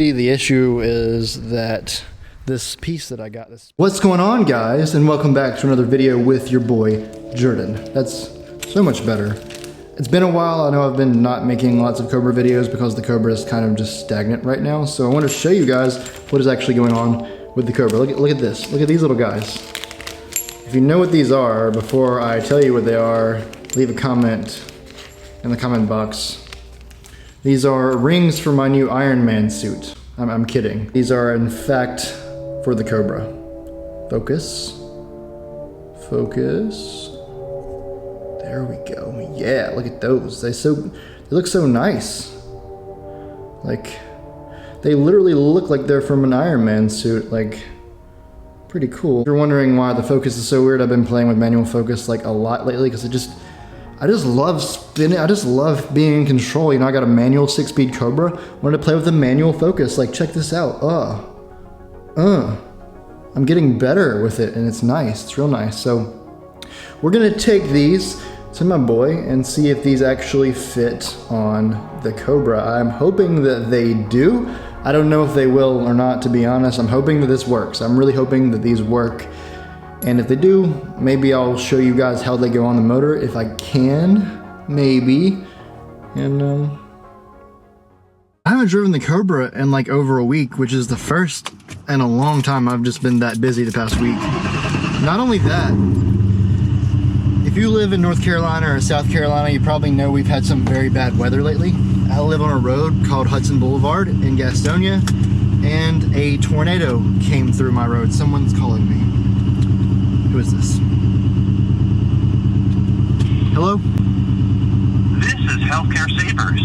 The issue is that this piece that I got this. What's going on, guys, and welcome back to another video with your boy Jordan. That's so much better. It's been a while. I know I've been not making lots of Cobra videos because the Cobra is kind of just stagnant right now. So I want to show you guys what is actually going on with the Cobra. Look at this. Look at these little guys. If you know what these are, before I tell you what they are, leave a comment in the comment box. These are rings for my new Iron Man suit. I'm kidding. These are in fact for the Cobra. Focus. Focus. There we go. Yeah, look at those. They look so nice. Like, they literally look like they're from an Iron Man suit. Like, pretty cool. If you're wondering why the focus is so weird, I've been playing with manual focus like a lot lately because I just love spinning. I just love being in control. You know, I got a manual 6-speed Cobra. Wanted to play with the manual focus. Like, check this out. I'm getting better with it, and it's nice. It's real nice. So we're gonna take these to my boy and see if these actually fit on the Cobra. I'm hoping that they do. I don't know if they will or not, to be honest. I'm hoping that this works. I'm really hoping that these work. And if they do, maybe I'll show you guys how they go on the motor if I can, maybe. And I haven't driven the Cobra in like over a week, which is the first in a long time. I've just been that busy the past week. Not only that, if you live in North Carolina or South Carolina, you probably know we've had some very bad weather lately. I live on a road called Hudson Boulevard in Gastonia, and a tornado came through my road. Someone's calling me. Who is this? Hello? This is Healthcare Savers.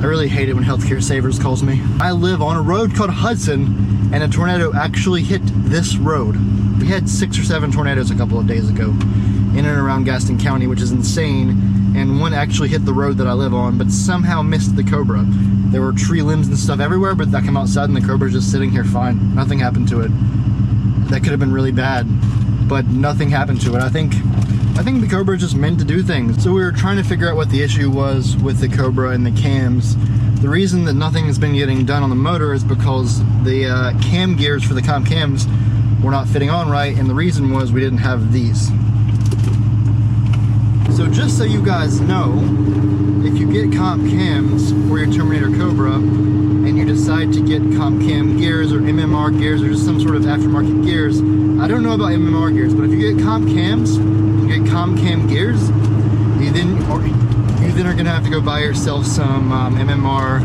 I really hate it when Healthcare Savers calls me. I live on a road called Hudson, and a tornado actually hit this road. We had 6 or 7 tornadoes a couple of days ago in and around Gaston County, which is insane. And one actually hit the road that I live on, but somehow missed the Cobra. There were tree limbs and stuff everywhere, but I came outside and the Cobra's just sitting here fine. Nothing happened to it. That could have been really bad, but nothing happened to it. I think the Cobra is just meant to do things. So we were trying to figure out what the issue was with the Cobra and the cams. The reason that nothing has been getting done on the motor is because the cam gears for the comp cams were not fitting on right, and the reason was we didn't have these. So just so you guys know, if you get comp cams for your Terminator Cobra, and you decide to get comp cam gears or MMR gears or just some sort of aftermarket gears, I don't know about MMR gears, but if you get comp cams, you get comp cam gears, you then are gonna have to go buy yourself some MMR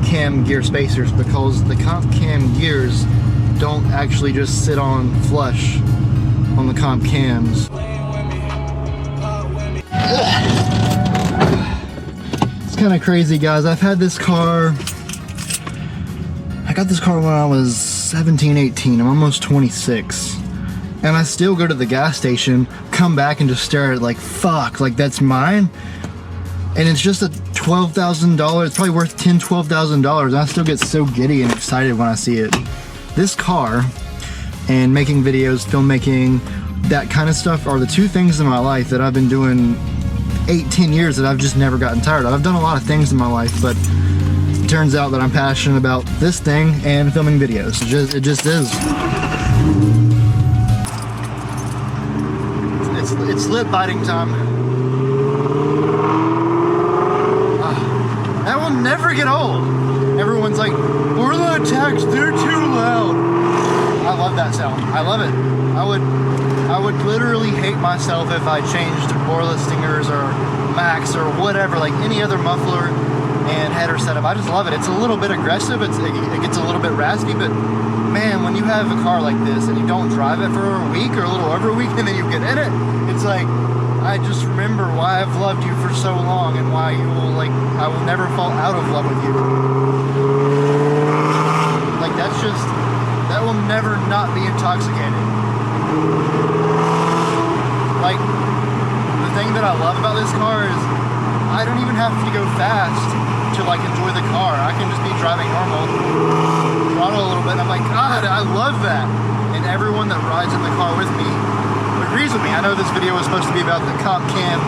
cam gear spacers, because the comp cam gears don't actually just sit on flush on the comp cams. It's kind of crazy, guys. I've had this car. I got this car when I was 17, 18. I'm almost 26. And I still go to the gas station, come back and just stare at it like, fuck, like that's mine? And it's just a $12,000. It's probably worth $10,000, $12,000. And I still get so giddy and excited when I see it. This car and making videos, filmmaking, that kind of stuff are the two things in my life that I've been doing 8-10 years that I've just never gotten tired of. I've done a lot of things in my life, but it turns out that I'm passionate about this thing and filming videos. It just is. It's lip biting time. That will never get old. Everyone's like, Orla attacks, they're too loud. I love that sound. I love it. I would literally hate myself if I changed Orla Stingers or Max or whatever, like any other muffler and header setup. I just love it. It's a little bit aggressive. It gets a little bit raspy, but man, when you have a car like this and you don't drive it for a week or a little over a week and then you get in it, it's like, I just remember why I've loved you for so long and why I will never fall out of love with you. Like, that will never not be intoxicating. Like, the thing that I love about this car is I don't even have to go fast to like enjoy the car. I can just be driving normal, throttle a little bit, and I'm like, God, I love that. And everyone that rides in the car with me agrees with me. I know this video was supposed to be about the comp cam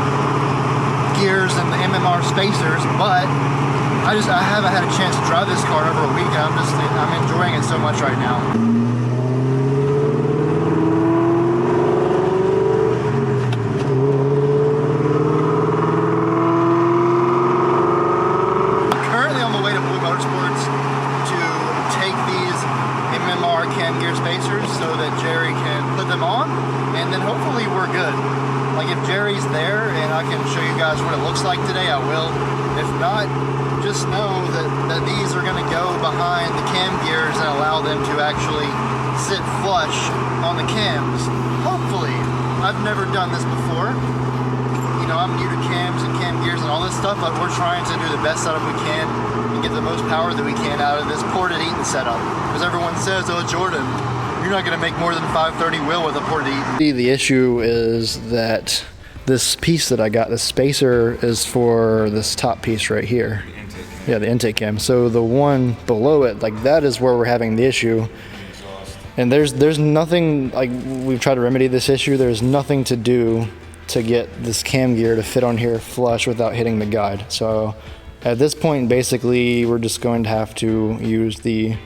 gears and the MMR spacers, but I haven't had a chance to drive this car in over a week, and I'm enjoying it so much right now. Currently on the way to Blue Motorsports to take these MMR cam gear spacers so that Jerry can put them on, and then hopefully we're good. Like if Jerry's there and I can show you guys what it looks like today, I will. If not, just know that these are going to go behind the cam gears and allow them to actually sit flush on the cams. Hopefully. I've never done this before. You know, I'm new to cams and cam gears and all this stuff, but we're trying to do the best setup we can and get the most power that we can out of this ported Eaton setup. Because everyone says, oh, Jordan, you're not going to make more than 530 wheel with a ported Eaton. The issue is that this piece that I got, this spacer, is for this top piece right here. Yeah, the intake cam. So the one below it, like that is where we're having the issue. And there's nothing, like we've tried to remedy this issue, there's nothing to do to get this cam gear to fit on here flush without hitting the guide. So at this point, basically, we're just going to have to use the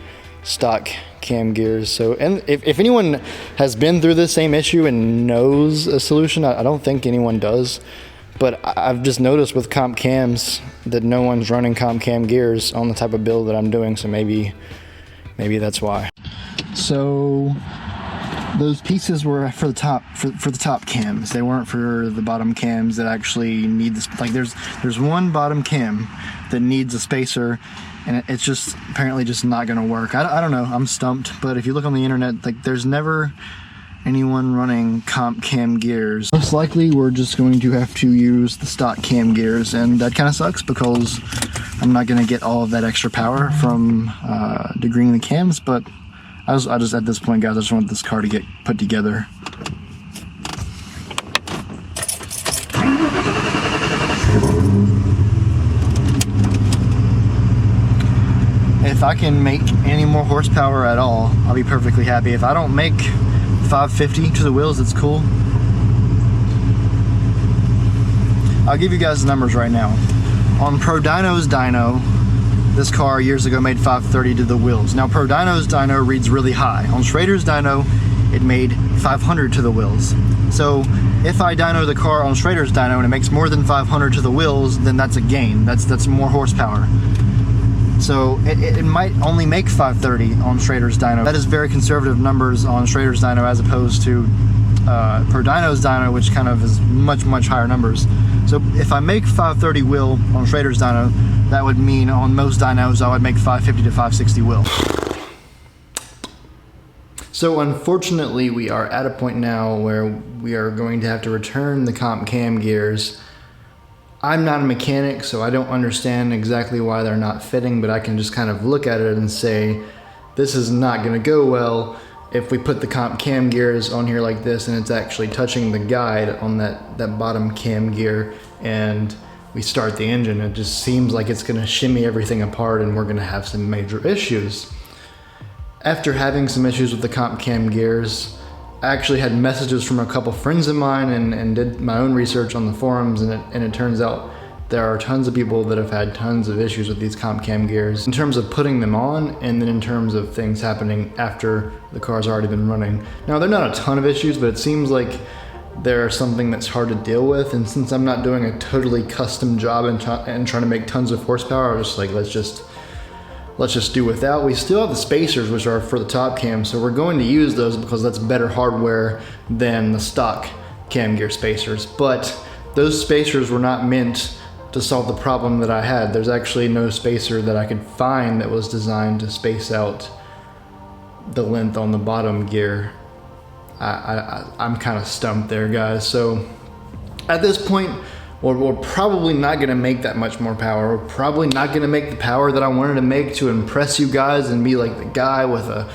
stock cam gears. So, and if anyone has been through the same issue and knows a solution, I don't think anyone does, but I've just noticed with comp cams that no one's running comp cam gears on the type of build that I'm doing, so maybe that's why. So those pieces were for the top cams. They weren't for the bottom cams that actually need this. Like there's one bottom cam that needs a spacer, and it's just apparently just not going to work. I don't know. I'm stumped. But if you look on the internet, like there's never anyone running comp cam gears. Most likely we're just going to have to use the stock cam gears, and that kind of sucks because I'm not going to get all of that extra power from degreasing the cams. But I just at this point, guys, I just want this car to get put together. If I can make any more horsepower at all, I'll be perfectly happy. If I don't make 550 to the wheels, it's cool. I'll give you guys the numbers right now. On ProDyno's dyno, this car years ago made 530 to the wheels. Now ProDyno's dyno reads really high. On Schrader's dyno, it made 500 to the wheels. So if I dyno the car on Schrader's dyno and it makes more than 500 to the wheels, then that's a gain. That's more horsepower. So it might only make 530 on Schrader's dyno. That is very conservative numbers on Schrader's dyno as opposed to ProDyno's dyno, which kind of is much higher numbers. So if I make 530 wheel on Schrader's dyno, that would mean on most dynos I would make 550 to 560 wheel. So unfortunately we are at a point now where we are going to have to return the comp cam gears. I'm not a mechanic, so I don't understand exactly why they're not fitting, but I can just kind of look at it and say, this is not going to go well if we put the comp cam gears on here like this and it's actually touching the guide on that bottom cam gear, and we start the engine. It just seems like it's going to shimmy everything apart and we're going to have some major issues. After having some issues with the comp cam gears, I actually had messages from a couple friends of mine and did my own research on the forums, and it turns out there are tons of people that have had tons of issues with these comp cam gears in terms of putting them on, and then in terms of things happening after the car's already been running. Now, they're not a ton of issues, but it seems like they're something that's hard to deal with, and since I'm not doing a totally custom job and trying to make tons of horsepower, I was just like, let's just do without. We still have the spacers, which are for the top cam, so we're going to use those because that's better hardware than the stock cam gear spacers. But those spacers were not meant to solve the problem that I had. There's actually no spacer that I could find that was designed to space out the length on the bottom gear. I'm kind of stumped there, guys. So at this point, we're probably not going to make that much more power. We're probably not going to make the power that I wanted to make to impress you guys and be like the guy with a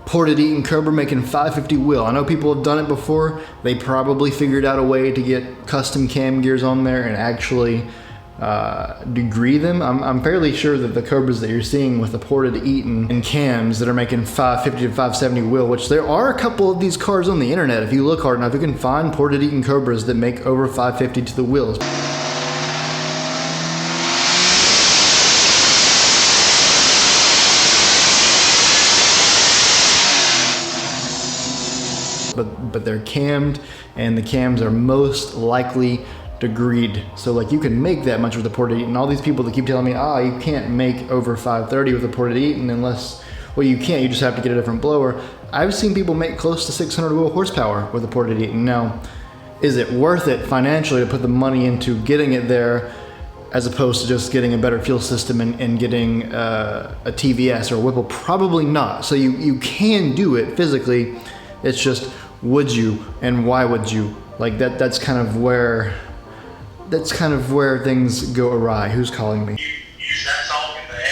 ported Eaton Cobra making 550 wheel. I know people have done it before. They probably figured out a way to get custom cam gears on there and actually degree them. I'm fairly sure that the Cobras that you're seeing with the ported Eaton and cams that are making 550 to 570 wheel, which there are a couple of these cars on the internet. If you look hard enough, you can find ported Eaton Cobras that make over 550 to the wheels. built, but they're cammed, and the cams are most likely degreed. So like you can make that much with a ported Eaton. All these people that keep telling me, you can't make over 530 with a ported Eaton unless, well, you can't, you just have to get a different blower. I've seen people make close to 600 wheel horsepower with a ported Eaton. Now, is it worth it financially to put the money into getting it there as opposed to just getting a better fuel system and getting a TVS or a Whipple? Probably not. So you can do it physically. It's just, would you and why would you? Like that's kind of where things go awry. Who's calling me? You said something there.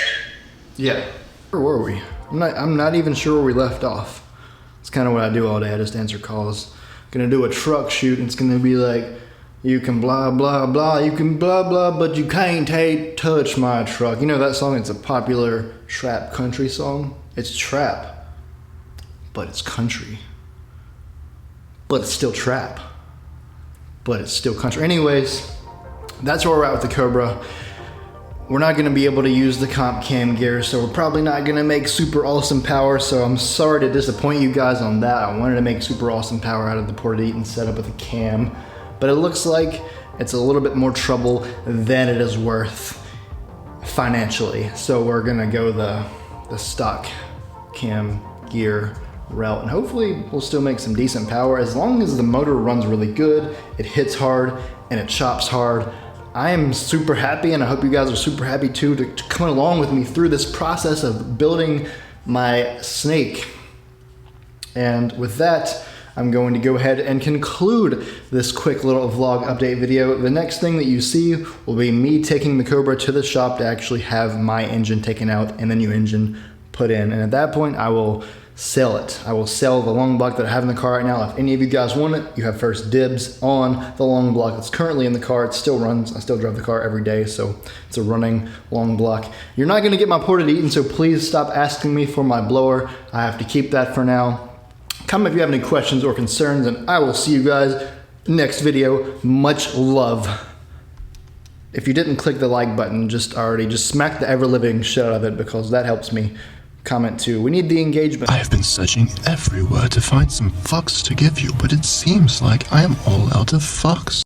Yeah. Where were we? I'm not even sure where we left off. It's kind of what I do all day. I just answer calls. Gonna do a truck shoot and it's gonna be like, you can blah blah blah, you can blah blah, but you can't touch my truck. You know that song? It's a popular trap country song. It's trap, but it's country. But it's still trap, but it's still country. Anyways, that's where we're at with the Cobra. We're not going to be able to use the comp cam gear, so we're probably not going to make super awesome power, so I'm sorry to disappoint you guys on that. I wanted to make super awesome power out of the ported Eaton setup with a cam, but it looks like it's a little bit more trouble than it is worth financially. So we're going to go the stock cam gear route, and hopefully we'll still make some decent power as long as the motor runs really good, it hits hard, and it chops hard. I am super happy, and I hope you guys are super happy too to come along with me through this process of building my snake. And with that, I'm going to go ahead and conclude this quick little vlog update video. The next thing that you see will be me taking the Cobra to the shop to actually have my engine taken out and the new engine put in. And at that point, I will sell it. I will sell the long block that I have in the car right now. If any of you guys want it, you have first dibs on the long block that's currently in the car. It still runs. I still drive the car every day, so it's a running long block. You're not going to get my ported Eaton, so please stop asking me for my blower. I have to keep that for now. Comment if you have any questions or concerns, and I will see you guys next video. Much love. If you didn't click the like button just smack the ever-living shit out of it, because that helps me. Comment too. We need the engagement. I have been searching everywhere to find some fucks to give you, but it seems like I am all out of fucks.